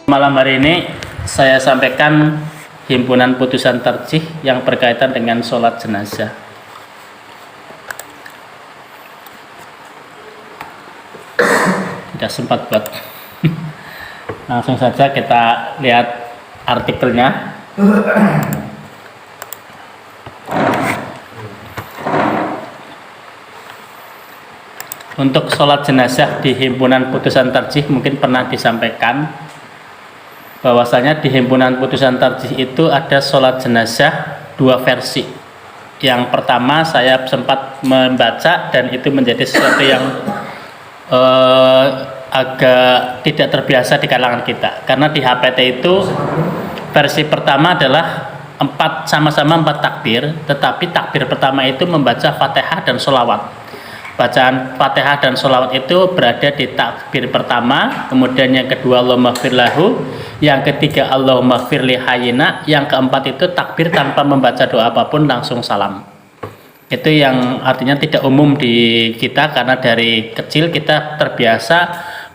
Malam hari ini saya sampaikan himpunan putusan tarjih yang berkaitan dengan sholat jenazah. Tidak sempat buat langsung saja kita lihat artikelnya. Untuk sholat jenazah di himpunan putusan tarjih mungkin pernah disampaikan bahwasanya di himpunan putusan tarjih itu ada sholat jenazah dua versi. Yang pertama saya sempat membaca dan itu menjadi sesuatu yang agak tidak terbiasa di kalangan kita, karena di HPT itu versi pertama adalah sama-sama 4 takbir, tetapi takbir pertama itu membaca Fatihah dan sholawat. Bacaan Fatihah dan sholawat itu berada di takbir pertama, kemudian yang kedua Allahumma ighfir lahu, yang ketiga Allahumma ighfir li hayyina, yang keempat itu takbir tanpa membaca doa apapun, langsung salam. Itu yang artinya tidak umum di kita, karena dari kecil kita terbiasa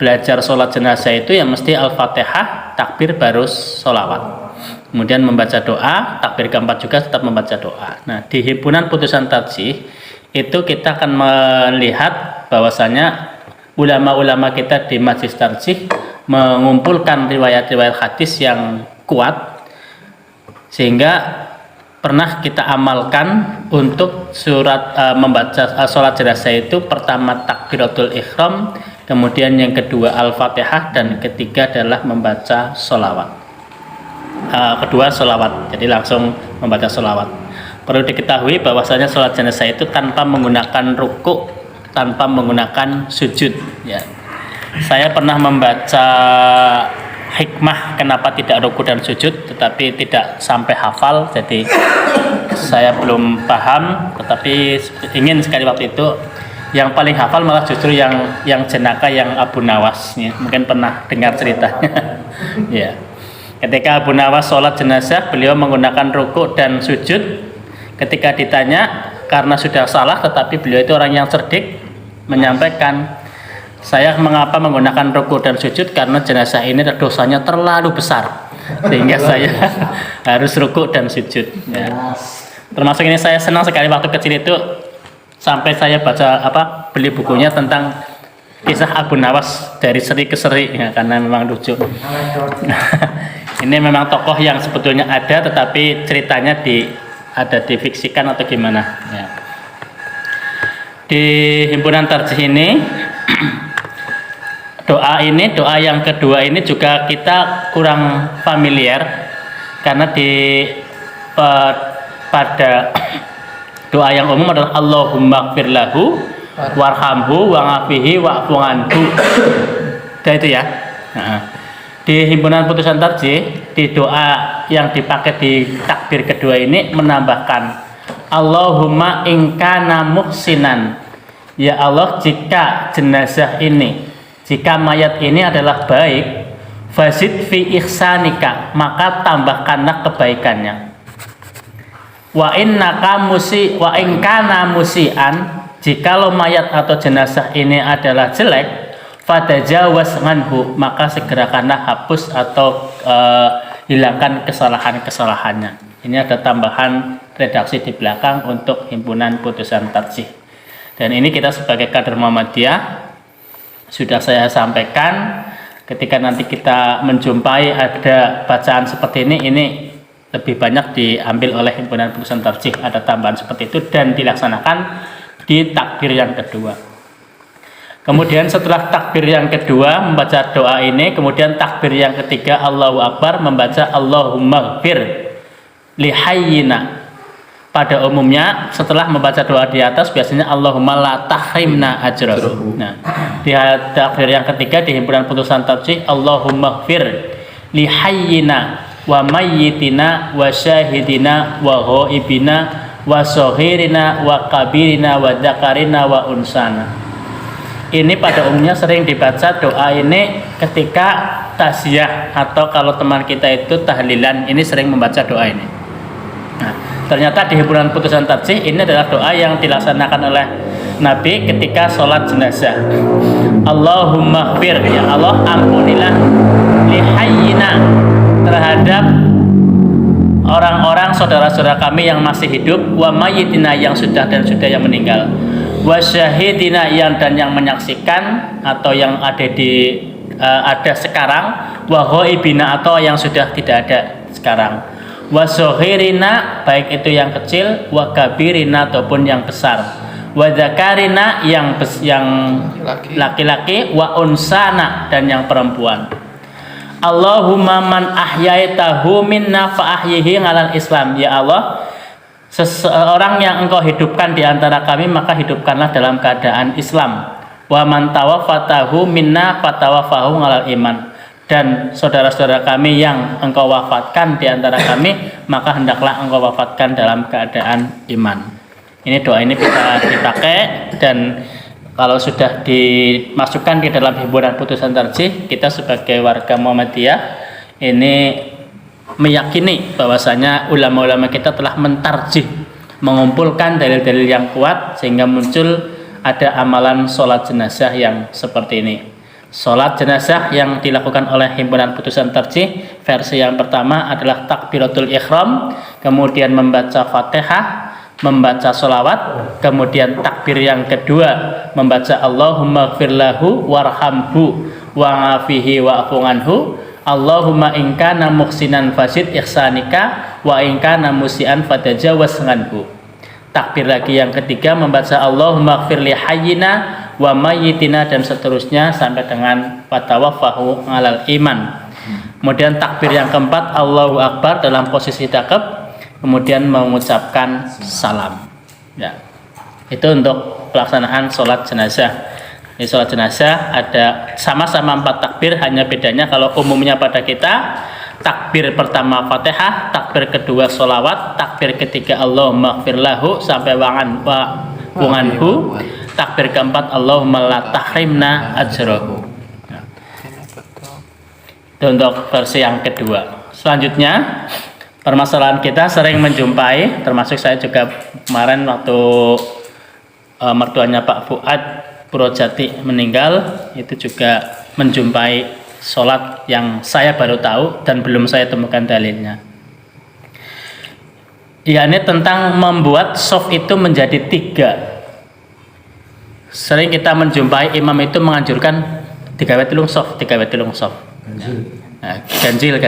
belajar sholat jenazah itu yang mesti Al-Fatihah, takbir baru sholawat, kemudian membaca doa, takbir keempat juga tetap membaca doa. Nah, di himpunan putusan tarjih itu kita akan melihat bahwasanya ulama-ulama kita di Majelis Tarjih mengumpulkan riwayat-riwayat hadis yang kuat, sehingga pernah kita amalkan untuk membaca sholat jenazah itu pertama takbiratul ihram, kemudian yang kedua Al-Fatihah, dan ketiga adalah membaca sholawat. Kedua sholawat, jadi langsung membaca sholawat. Perlu diketahui bahwasanya sholat jenazah itu tanpa menggunakan ruku, tanpa menggunakan sujud. Ya. Saya pernah membaca hikmah kenapa tidak ruku dan sujud, tetapi tidak sampai hafal, jadi saya belum paham. Tetapi ingin sekali waktu itu, yang paling hafal malah justru yang jenaka, yang Abu Nawas. Ya. Mungkin pernah dengar ceritanya. Ya. Ketika Abu Nawas sholat jenazah, beliau menggunakan ruku dan sujud. Ketika ditanya, karena sudah salah, tetapi beliau itu orang yang cerdik, menyampaikan, saya mengapa menggunakan ruku dan sujud, karena jenazah ini dosanya terlalu besar, sehingga saya harus ruku dan sujud. Ya. Termasuk ini saya senang sekali waktu kecil itu, sampai saya beli bukunya tentang kisah Abu Nawas dari seri ke seri, ya, karena memang lucu. Ini memang tokoh yang sebetulnya ada, tetapi ceritanya ada difiksikan atau gimana, ya. Di himpunan tarjih ini doa yang kedua ini juga kita kurang familiar, karena pada doa yang umum adalah Allahumma ighfir lahu warhamhu wa'afihi wa'fu anhu. Itu ya. Nah, di himpunan putusan tarjih, di doa yang dipakai di takbir kedua ini menambahkan Allahumma in kana muhsinan, ya Allah, jika jenazah ini, jika mayat ini adalah baik, fazid fi ihsanika, maka tambahkanlah kebaikannya. Wa in kana musian, jikalau mayat atau jenazah ini adalah jelek, fatajawaz anhu, maka segerakanlah hapus atau hilangkan kesalahan-kesalahannya. Ini ada tambahan redaksi di belakang untuk himpunan putusan tarjih. Dan ini kita sebagai kader Muhammadiyah sudah saya sampaikan, ketika nanti kita menjumpai ada bacaan seperti ini lebih banyak diambil oleh himpunan putusan tarjih, ada tambahan seperti itu dan dilaksanakan di takbir yang kedua. Kemudian setelah takbir yang kedua membaca doa ini, kemudian takbir yang ketiga Allahu Akbar membaca Allahumma ighfir li hayyina. Pada umumnya setelah membaca doa di atas biasanya Allahumma la tahrimna ajrahu. Nah, di takbir yang ketiga di himpunan putusan tarjih Allahumma ighfir li hayyina wa mayyitina wa syahidina wa ghaibina wa saghirina wa kabirina wa dzakarina wa unsana. Ini pada umumnya sering dibaca doa ini ketika taziah, atau kalau teman kita itu tahlilan, ini sering membaca doa ini. Nah, ternyata di himpunan putusan tarjih ini adalah doa yang dilaksanakan oleh Nabi ketika sholat jenazah. Allahumma ighfir, ya Allah ampunilah lihayyina, terhadap orang-orang saudara-saudara kami yang masih hidup, wa mayyitina, yang sudah yang meninggal, wa syahidina, yang menyaksikan atau yang ada sekarang, wa ghaibina, atau yang sudah tidak ada sekarang, wa sohirina, baik itu yang kecil, wa kabirina, ataupun yang besar, wa zakarina, yang laki-laki, wa unsana, dan yang perempuan. Allahumma man ahyaitahu minna fa ahyihi alal Islam, ya Allah, seseorang yang engkau hidupkan di antara kami, maka hidupkanlah dalam keadaan Islam. Wa man tawaffatahu minna fatawaffahu alal iman, dan saudara-saudara kami yang engkau wafatkan di antara kami, maka hendaklah engkau wafatkan dalam keadaan iman. Ini doa ini bisa dipakai, dan kalau sudah dimasukkan di dalam himpunan putusan tarjih, kita sebagai warga Muhammadiyah ini meyakini bahwasanya ulama-ulama kita telah mentarjih, mengumpulkan dalil-dalil yang kuat, sehingga muncul ada amalan sholat jenazah yang seperti ini. Sholat jenazah yang dilakukan oleh himpunan putusan tarjih, versi yang pertama adalah takbiratul ihram, kemudian membaca Fatihah, membaca sholawat, kemudian takbir yang kedua membaca Allahumma gfirlahu warhamhu wa'afihi wa'fu anhu, Allahumma in kana muhsinan fasid ihsanika wa in kana musian fatajawaz anhu. Takbir lagi yang ketiga membaca Allahumma gfir li hayyina wa mayyitina, dan seterusnya sampai dengan fatawaffahu alal iman. Kemudian takbir yang keempat Allahu Akbar dalam posisi takbir, kemudian mengucapkan salam. Ya, itu untuk pelaksanaan sholat jenazah. Di sholat jenazah ada sama-sama 4 takbir, hanya bedanya kalau umumnya pada kita takbir pertama Fatihah, takbir kedua sholawat, takbir ketiga Allahumma gfir lahu sampai wanganhu, takbir keempat Allahumma la tahrimna ajrahu. Ya. Itu untuk versi yang kedua. Selanjutnya, permasalahan kita sering menjumpai, termasuk saya juga kemarin waktu mertuanya Pak Fuad Purwojati meninggal, itu juga menjumpai sholat yang saya baru tahu dan belum saya temukan dalilnya. Ini tentang membuat shaf itu menjadi 3. Sering kita menjumpai imam itu menganjurkan 3 tilung shaf. Nah, ganjil,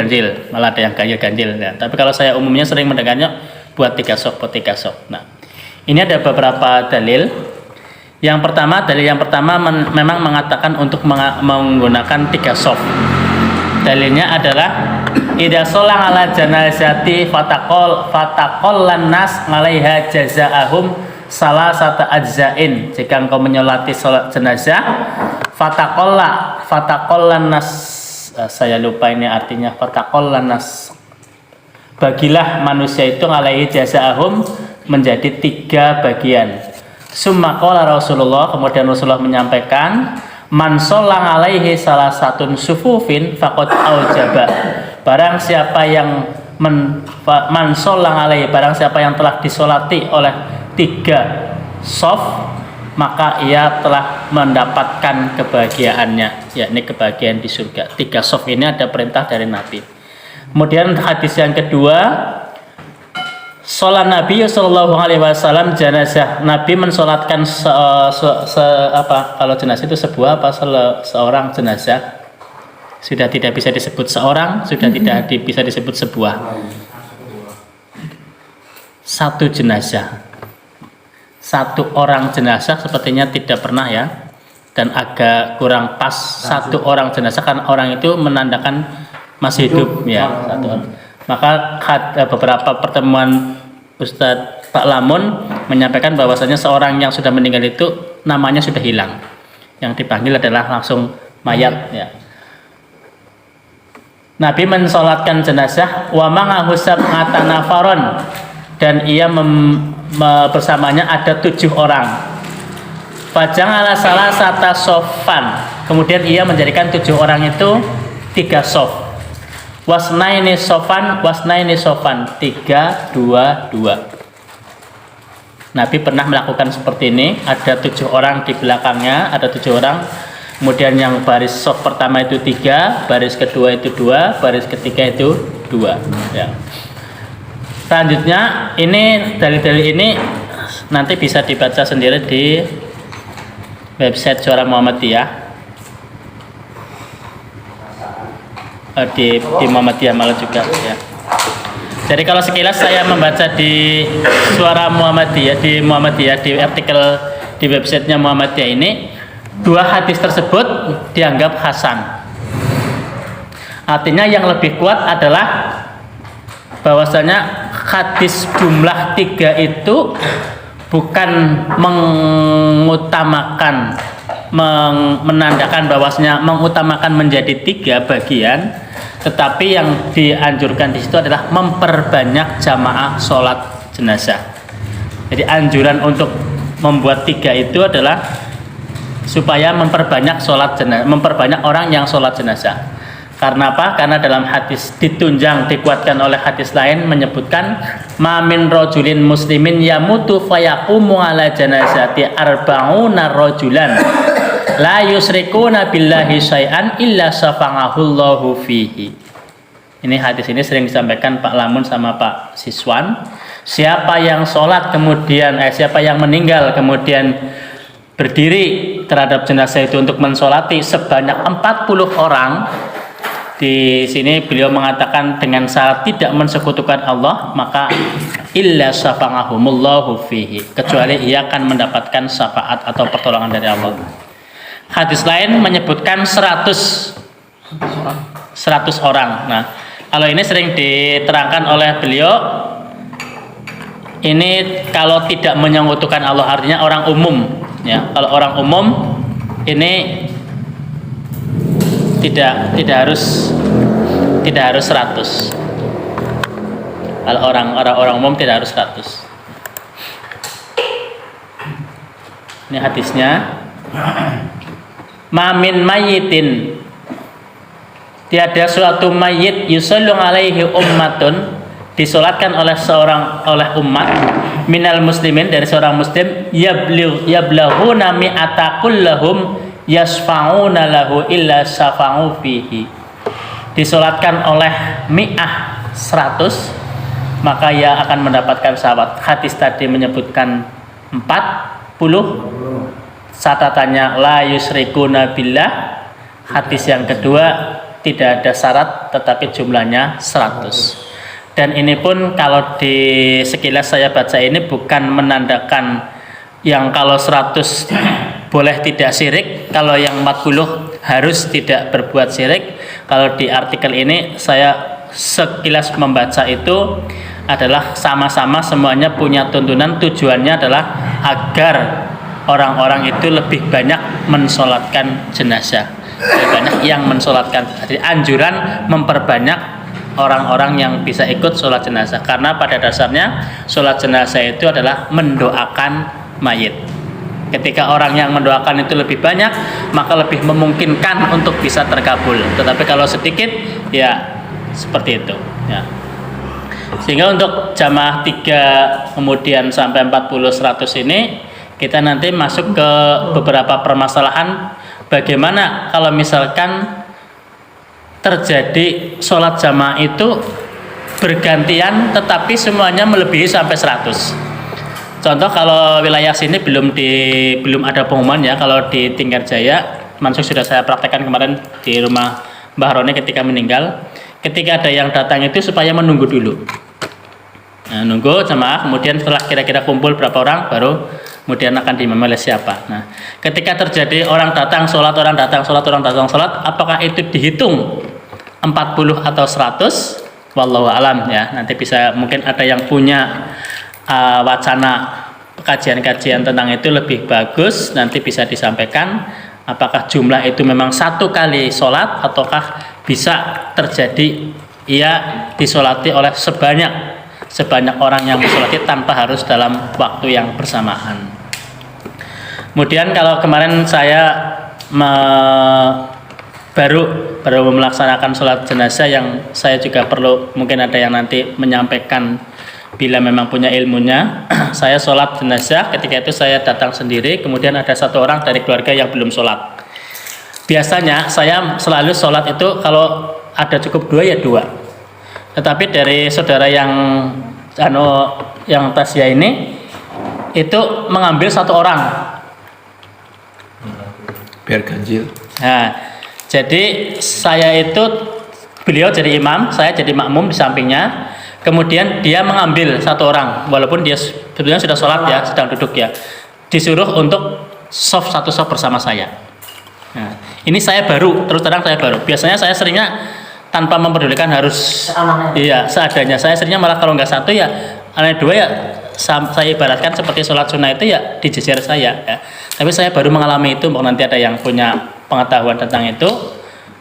malah ada yang ganjil. Ya. Tapi kalau saya umumnya sering mendengarnya buat 3 shaf. Nah, ini ada beberapa dalil. Dalil yang pertama memang mengatakan untuk menggunakan 3 shaf. Dalilnya adalah idza sholla ala janazati fataqallan nas 'alaiha jazaa'ahum salasata ajza'in. Jika engkau menyolati salat jenazah, fataqallan nas, saya lupa ini artinya, fataqallan nas, bagilah manusia itu 'alaihi jazaa'ahum, menjadi 3 bagian. Summa qala Rasulullah, kemudian Rasulullah menyampaikan, man sholla alaihi salah satun sufufin faqad aujaba. Barang siapa yang man sholla alaihi, barang siapa yang telah disolati oleh 3 shaf, maka ia telah mendapatkan kebahagiaannya, yakni kebahagiaan di surga. 3 shaf ini ada perintah dari Nabi. Kemudian hadis yang kedua, sholat Nabi Sallallahu Alaihi Wasallam jenazah. Nabi mensolatkan kalau jenazah itu sebuah seorang jenazah. Sudah tidak bisa disebut seorang, sudah tidak bisa disebut sebuah. 1 jenazah. 1 orang jenazah sepertinya tidak pernah ya, dan agak kurang pas. 1 orang jenazah kan orang itu menandakan masih hidup ya. 1 orang. Maka beberapa pertemuan Ustadz Pak Lamun menyampaikan bahwasanya seorang yang sudah meninggal itu namanya sudah hilang, yang dipanggil adalah langsung mayat ya. Nabi mensolatkan jenazah wa ma'ahu sab'ata nafaron, dan ia bersamanya ada 7 orang. Faja'ala salasata shofan, kemudian ia menjadikan 7 orang itu 3 shaf. Wasnaini sofan 3, 2, 2. Nabi pernah melakukan seperti ini. Ada 7 orang di belakangnya, ada 7 orang. kemudian yang baris saf pertama itu 3, baris kedua itu 2, baris ketiga itu 2 ya. Selanjutnya ini dalil-dalil ini nanti bisa dibaca sendiri di website Suara Muhammadiyah, di Muhammadiyah malah juga ya. Jadi kalau sekilas saya membaca di Suara Muhammadiyah, di artikel di websitenya Muhammadiyah ini, 2 hadis tersebut dianggap hasan. Artinya yang lebih kuat adalah bahwasanya hadis jumlah 3 itu bukan menandakan bahwasanya mengutamakan menjadi 3 bagian, tetapi yang dianjurkan di situ adalah memperbanyak jamaah sholat jenazah. Jadi anjuran untuk membuat 3 itu adalah supaya memperbanyak sholat jenazah, memperbanyak orang yang sholat jenazah. Karena apa? Karena dalam hadis ditunjang, dikuatkan oleh hadis lain menyebutkan mamin rojulin muslimin yamutu fayaqumu ala janazati arba'una rojulan la yusrikuna billahi syai'an illa syafa'ahullahu fihi. Ini hadis ini sering disampaikan Pak Lamun sama Pak Siswan. Siapa yang sholat kemudian siapa yang meninggal kemudian berdiri terhadap jenazah itu untuk mensolati sebanyak 40 orang. Di sini beliau mengatakan dengan syarat tidak mensekutukan Allah, maka illa syafa'ahumullahu fihi, kecuali ia akan mendapatkan syafaat atau pertolongan dari Allah. Hadis lain menyebutkan 100 orang. Nah, kalau ini sering diterangkan oleh beliau, ini kalau tidak menyekutukan Allah artinya orang umum ya. Kalau orang umum ini tidak harus 100. Kalau orang umum tidak harus 100. Ini hadisnya. Mamin mayyitin, tiada suatu mayit yusallu alaihi ummatun, disolatkan oleh umat minal muslimin, dari seorang muslim, yablaghuna mi'ata kullahum yasfa'una lahu illa syafa'u fihi, disolatkan oleh mi'ah 100, maka ia akan mendapatkan syafaat. Hadis tadi menyebutkan 40, catatannya la yusrikuna billah. Hadis yang kedua tidak ada syarat tetapi jumlahnya 100. Dan ini pun kalau di sekilas saya baca ini bukan menandakan yang kalau 100 boleh tidak syirik, kalau yang 40 harus tidak berbuat syirik. Kalau di artikel ini saya sekilas membaca itu adalah sama-sama semuanya punya tuntunan, tujuannya adalah agar orang-orang itu lebih banyak mensolatkan jenazah, lebih banyak yang mensolatkan. Jadi anjuran memperbanyak orang-orang yang bisa ikut sholat jenazah, karena pada dasarnya sholat jenazah itu adalah mendoakan mayit. Ketika orang yang mendoakan itu lebih banyak, maka lebih memungkinkan untuk bisa terkabul. Tetapi kalau sedikit, ya seperti itu ya. Sehingga untuk jamaah 3 kemudian sampai 40-100 ini, kita nanti masuk ke beberapa permasalahan. Bagaimana kalau misalkan terjadi sholat jamaah itu bergantian tetapi semuanya melebihi sampai 100. Contoh kalau wilayah sini belum ada pengumuman ya. Kalau di Tinggarjaya, Mansuk sudah saya praktekkan kemarin di rumah Mbah Roni ketika meninggal. Ketika ada yang datang itu supaya menunggu dulu. Nah, nunggu jamaah, kemudian setelah kira-kira kumpul berapa orang, baru kemudian akan diimami oleh siapa. Nah, ketika terjadi orang datang sholat, apakah itu dihitung 40 atau 100? Wallahu alam ya. Nanti bisa mungkin ada yang punya wacana kajian-kajian tentang itu lebih bagus, nanti bisa disampaikan apakah jumlah itu memang satu kali sholat ataukah bisa terjadi ia disolati oleh sebanyak orang yang disolati tanpa harus dalam waktu yang bersamaan. Kemudian kalau kemarin saya baru melaksanakan sholat jenazah, yang saya juga perlu, mungkin ada yang nanti menyampaikan bila memang punya ilmunya. Saya sholat jenazah, ketika itu saya datang sendiri, kemudian ada satu orang dari keluarga yang belum sholat. Biasanya saya selalu sholat itu kalau ada cukup 2 ya 2. Tetapi dari saudara yang tasya ini itu mengambil 1 orang. Biar ganjil. Nah, jadi beliau jadi imam, saya jadi makmum di sampingnya. Kemudian dia mengambil 1 orang, walaupun dia sebetulnya sudah sholat ya, sedang duduk ya. Disuruh untuk satu soft bersama saya. Nah, ini saya baru, terus terang saya baru. Biasanya saya seringnya tanpa mempedulikan harus iya seadanya. Saya seringnya malah kalau nggak 1 ya, anak 2 ya. Saya ibaratkan seperti sholat sunnah itu ya dijejer saya. Ya. Tapi saya baru mengalami itu, mungkin nanti ada yang punya pengetahuan tentang itu.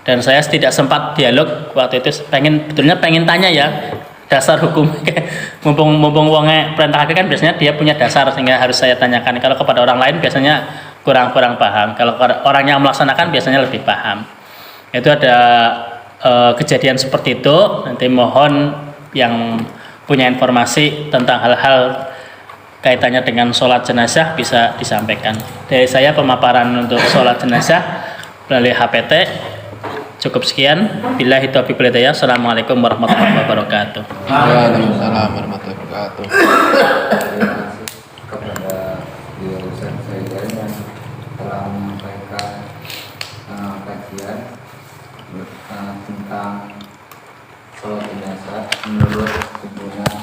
Dan saya tidak sempat dialog waktu itu. Betulnya pengen tanya ya dasar hukum. mumpung wongnya perintah kan biasanya dia punya dasar sehingga harus saya tanyakan. Kalau kepada orang lain biasanya kurang paham. Kalau orang yang melaksanakan biasanya lebih paham. Itu ada kejadian seperti itu. Nanti mohon yang punya informasi tentang hal-hal kaitannya dengan sholat jenazah bisa disampaikan. Dari saya pemaparan untuk sholat jenazah melalui HPT cukup sekian. Billahi taufiq wal hidayah. Assalamualaikum warahmatullahi wabarakatuh. Waalaikumsalam warahmatullahi wabarakatuh. Kepada jurusan saya yang telah menyampaikan kajian tentang sholat jenazah menurut kesimpulan